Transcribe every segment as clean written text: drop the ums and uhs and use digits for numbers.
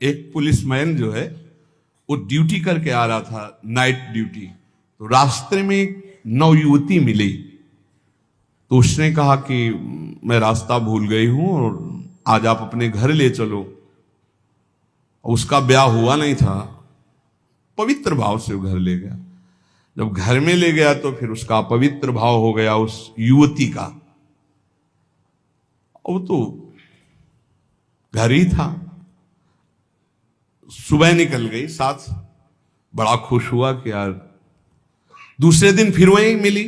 एक पुलिसमैन जो है वो ड्यूटी करके आ रहा था, नाइट ड्यूटी। तो रास्ते में एक नवयुवती मिली, तो उसने कहा कि मैं रास्ता भूल गई हूं और आज आप अपने घर ले चलो। उसका ब्याह हुआ नहीं था, पवित्र भाव से वो घर ले गया। जब घर में ले गया तो फिर उसका पवित्र भाव हो गया उस युवती का। वो तो घर ही था। सुबह निकल गई साथ, बड़ा खुश हुआ कि यार। दूसरे दिन फिर वहीं मिली,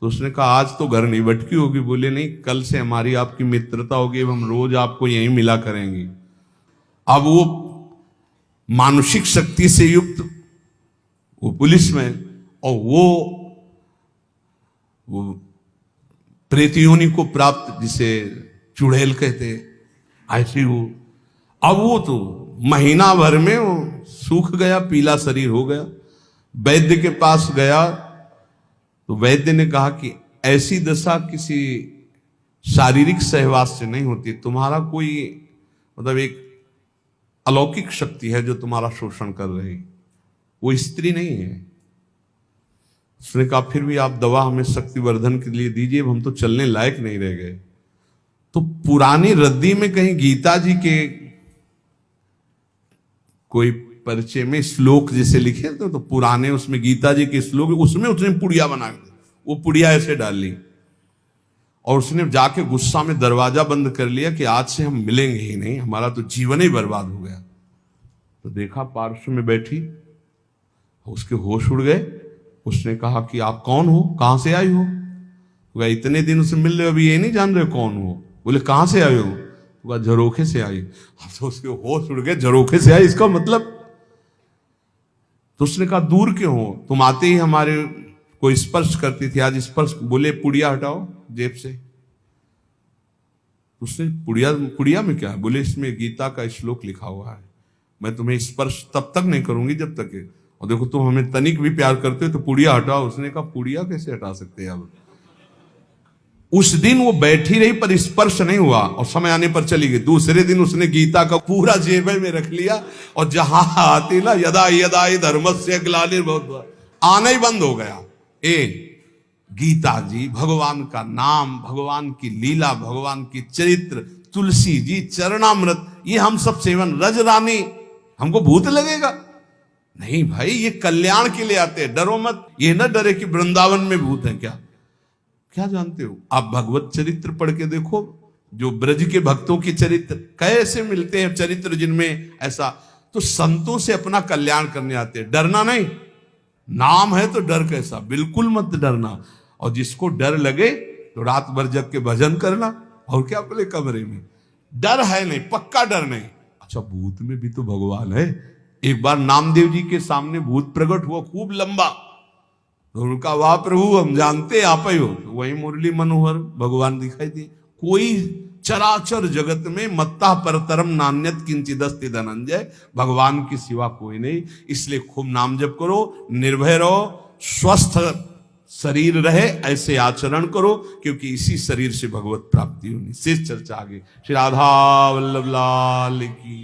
तो उसने कहा आज तो घर नहीं भटकी होगी। बोले नहीं, कल से हमारी आपकी मित्रता होगी, हम रोज आपको यहीं मिला करेंगे। अब वो मानसिक शक्ति से युक्त वो पुलिस में, और वो प्रेतयोनि को प्राप्त, जिसे चुड़ैल कहते, ऐसी वो। अब वो तो महीना भर में वो सूख गया, पीला शरीर हो गया। वैद्य के पास गया तो वैद्य ने कहा कि ऐसी दशा किसी शारीरिक सहवास से नहीं होती, तुम्हारा कोई मतलब एक अलौकिक शक्ति है जो तुम्हारा शोषण कर रही, वो स्त्री नहीं है। उसने कहा फिर भी आप दवा हमें शक्तिवर्धन के लिए दीजिए, हम तो चलने लायक नहीं रह गए। तो पुरानी रद्दी में कहीं गीता जी के कोई परिचय में श्लोक जैसे लिखे तो पुराने उसमें गीता जी के श्लोक, उसमें उसने पुड़िया बना दी, वो पुड़िया ऐसे डाल ली और उसने जाके गुस्सा में दरवाजा बंद कर लिया कि आज से हम मिलेंगे ही नहीं, हमारा तो जीवन ही बर्बाद हो गया। तो देखा पार्श्व में बैठी, उसके होश उड़ गए। उसने कहा कि आप कौन हो, कहां से आई हो? तो इतने दिन उसे मिल रहे, अभी ये नहीं जान रहे कौन हो? बोले कहां से आए हो? तो झरोखे से आई। तो उसके होश उड़ गए, झरोखे से आई इसका मतलब? तो उसने कहा दूर क्यों हो, तुम आते ही हमारे को स्पर्श करती थी, आज स्पर्श। बोले पुड़िया हटाओ जेब से। उसने पुड़िया में क्या है? बोले इसमें गीता का श्लोक लिखा हुआ है, मैं तुम्हें स्पर्श तब तक नहीं करूंगी जब तक है। और देखो तुम हमें तनिक भी प्यार करते हो तो पुड़िया हटाओ। उसने कहा पुड़िया कैसे हटा सकते हैं? अब उस दिन वो बैठी रही पर स्पर्श नहीं हुआ और समय आने पर चली गई। दूसरे दिन उसने गीता का पूरा जेब में रख लिया और जहां आती ना यदा यदा धर्मस्य ग्लानिर्भवति, आना ही बंद हो गया। गीता जी, भगवान का नाम, भगवान की लीला, भगवान की चरित्र, तुलसी जी चरणामृत, ये हम सब सेवन। रज रानी हमको भूत लगेगा? नहीं भाई, ये कल्याण के लिए आते हैं, डरो मत। ये ना डरे कि वृंदावन में भूत है। क्या जानते हो आप? भगवत चरित्र पढ़ के देखो, जो ब्रज के भक्तों के चरित्र कैसे मिलते हैं, चरित्र जिनमें ऐसा। तो संतों से अपना कल्याण करने आते हैं, डरना नहीं। नाम है तो डर कैसा? बिल्कुल मत डरना। और जिसको डर लगे तो रात भर जग के भजन करना, और क्या बोले कमरे में। डर है नहीं, पक्का डर नहीं। अच्छा, भूत में भी तो भगवान है। एक बार नामदेव जी के सामने भूत प्रकट हुआ, खूब लंबा। तो उनका वाह प्रभु हम जानते आप ही हो। तो वही मुरली मनोहर भगवान दिखाई दिए। कोई चराचर जगत में मत्ता परतरम नान्यत किंचिदस्ति धनंजय, भगवान की सिवा कोई नहीं। इसलिए खूब नाम जप करो, निर्भय रहो, स्वस्थ शरीर रहे, ऐसे आचरण करो, क्योंकि इसी शरीर से भगवत प्राप्ति होनी। शेष चर्चा आगे। श्री राधा वल्लभ लाल की।